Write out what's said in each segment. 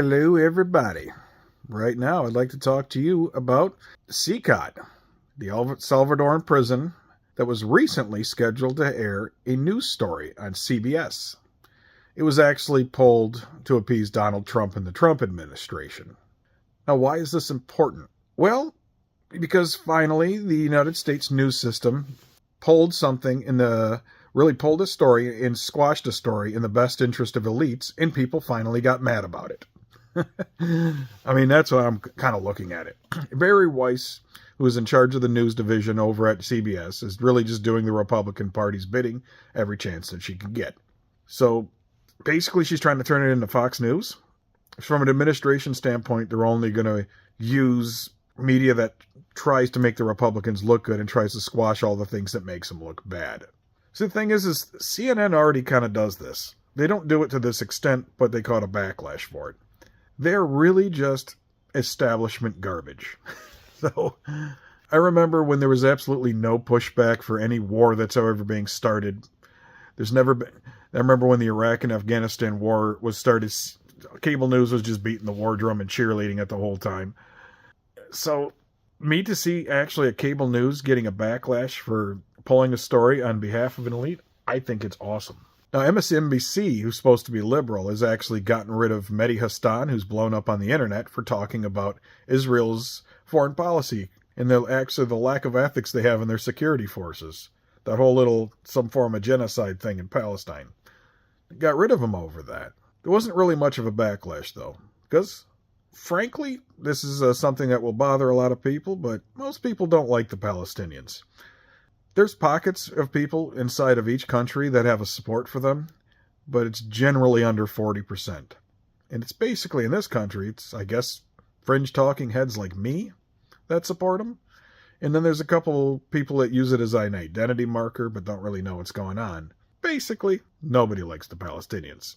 Hello, everybody. Right now, I'd like to talk to you about CCOT, the Salvadoran prison that was recently scheduled to air a news story on CBS. It was actually pulled to appease Donald Trump and the Trump administration. Now, why is this important? Well, because finally the United States news system pulled something really pulled a story and squashed a story in the best interest of elites, and people finally got mad about it. I mean, that's what I'm kind of looking at it. Barry Weiss, who is in charge of the news division over at CBS, is really just doing the Republican Party's bidding every chance that she can get. So basically, she's trying to turn it into Fox News. From an administration standpoint, they're only going to use media that tries to make the Republicans look good and tries to squash all the things that makes them look bad. So the thing is CNN already kind of does this. They don't do it to this extent, but they caught a backlash for it. They're really just establishment garbage. So I remember when there was absolutely no pushback for any war that's ever being started. There's never been. I remember when the Iraq and Afghanistan war was started, cable news was just beating the war drum and cheerleading it the whole time. So me to see actually a cable news getting a backlash for pulling a story on behalf of an elite, I think it's awesome. Now, MSNBC, who's supposed to be liberal, has actually gotten rid of Mehdi Hassan, who's blown up on the internet for talking about Israel's foreign policy and the lack of ethics they have in their security forces. That whole little some form of genocide thing in Palestine. Got rid of him over that. There wasn't really much of a backlash, though, because, frankly, this is something that will bother a lot of people, but most people don't like the Palestinians. There's pockets of people inside of each country that have a support for them, but it's generally under 40%. And it's basically, in this country, it's, I guess, fringe talking heads like me that support them. And then there's a couple people that use it as an identity marker, but don't really know what's going on. Basically, nobody likes the Palestinians.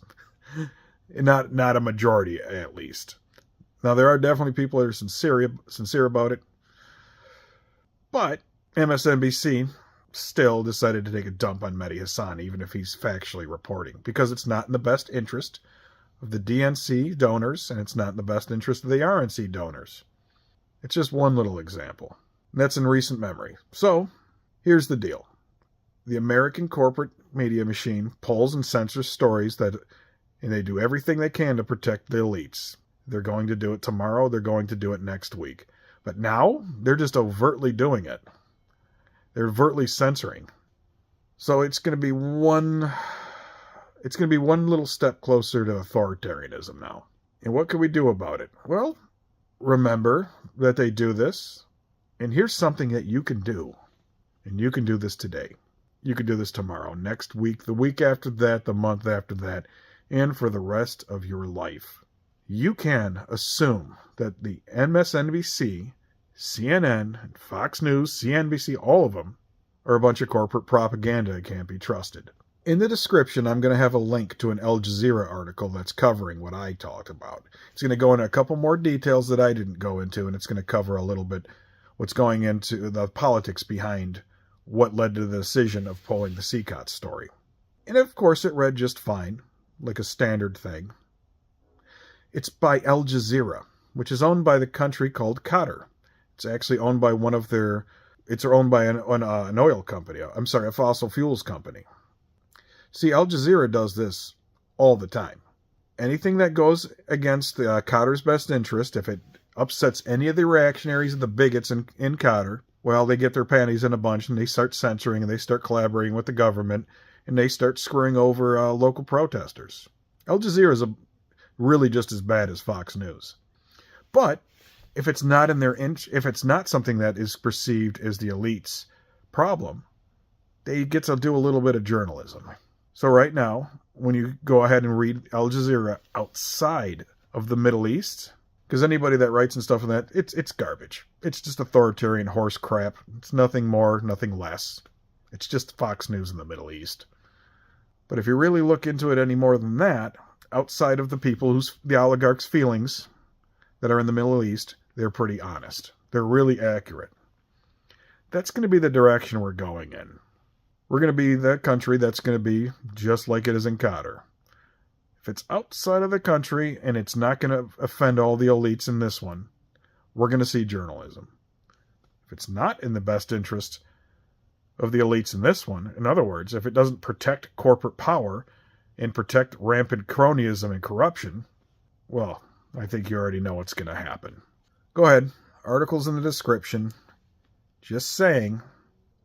Not a majority, at least. Now, there are definitely people that are sincere about it. But MSNBC still decided to take a dump on Mehdi Hassan, even if he's factually reporting, because it's not in the best interest of the DNC donors, and it's not in the best interest of the RNC donors. It's just one little example. And that's in recent memory. So, here's the deal. The American corporate media machine pulls and censors stories and they do everything they can to protect the elites. They're going to do it tomorrow, they're going to do it next week. But now, they're just overtly doing it. They're overtly censoring. So it's going to be one little step closer to authoritarianism now. And what can we do about it? Well, remember that they do this. And here's something that you can do. And you can do this today. You can do this tomorrow, next week, the week after that, the month after that, and for the rest of your life. You can assume that the MSNBC, CNN, Fox News, CNBC, all of them are a bunch of corporate propaganda that can't be trusted. In the description, I'm going to have a link to an Al Jazeera article that's covering what I talked about. It's going to go into a couple more details that I didn't go into, and it's going to cover a little bit what's going into the politics behind what led to the decision of pulling the CCOT story. And of course, it read just fine, like a standard thing. It's by Al Jazeera, which is owned by the country called Qatar. It's actually owned by it's owned by an oil company. A fossil fuels company. See, Al Jazeera does this all the time. Anything that goes against the Qatar's best interest, if it upsets any of the reactionaries and the bigots in Qatar, well, they get their panties in a bunch and they start censoring and they start collaborating with the government and they start screwing over local protesters. Al Jazeera is really just as bad as Fox News. But if it's not if it's not something that is perceived as the elite's problem, they get to do a little bit of journalism. So right now, when you go ahead and read Al Jazeera outside of the Middle East, because anybody that writes and stuff in that, it's garbage. It's just authoritarian horse crap. It's nothing more, nothing less. It's just Fox News in the Middle East. But if you really look into it any more than that, outside of the oligarchs' feelings that are in the Middle East, they're pretty honest. They're really accurate. That's going to be the direction we're going in. We're going to be that country that's going to be just like it is in Qatar. If it's outside of the country and it's not going to offend all the elites in this one, we're going to see journalism. If it's not in the best interest of the elites in this one, in other words, if it doesn't protect corporate power and protect rampant cronyism and corruption, well, I think you already know what's going to happen. Go ahead. Articles in the description. Just saying,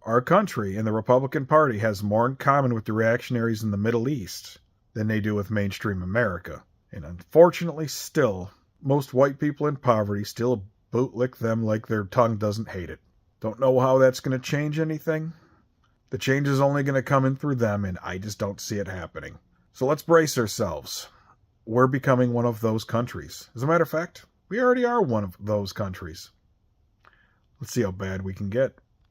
our country and the Republican Party has more in common with the reactionaries in the Middle East than they do with mainstream America. And unfortunately still, most white people in poverty still bootlick them like their tongue doesn't hate it. Don't know how that's going to change anything. The change is only going to come in through them, and I just don't see it happening. So let's brace ourselves. We're becoming one of those countries. As a matter of fact, we already are one of those countries. Let's see how bad we can get.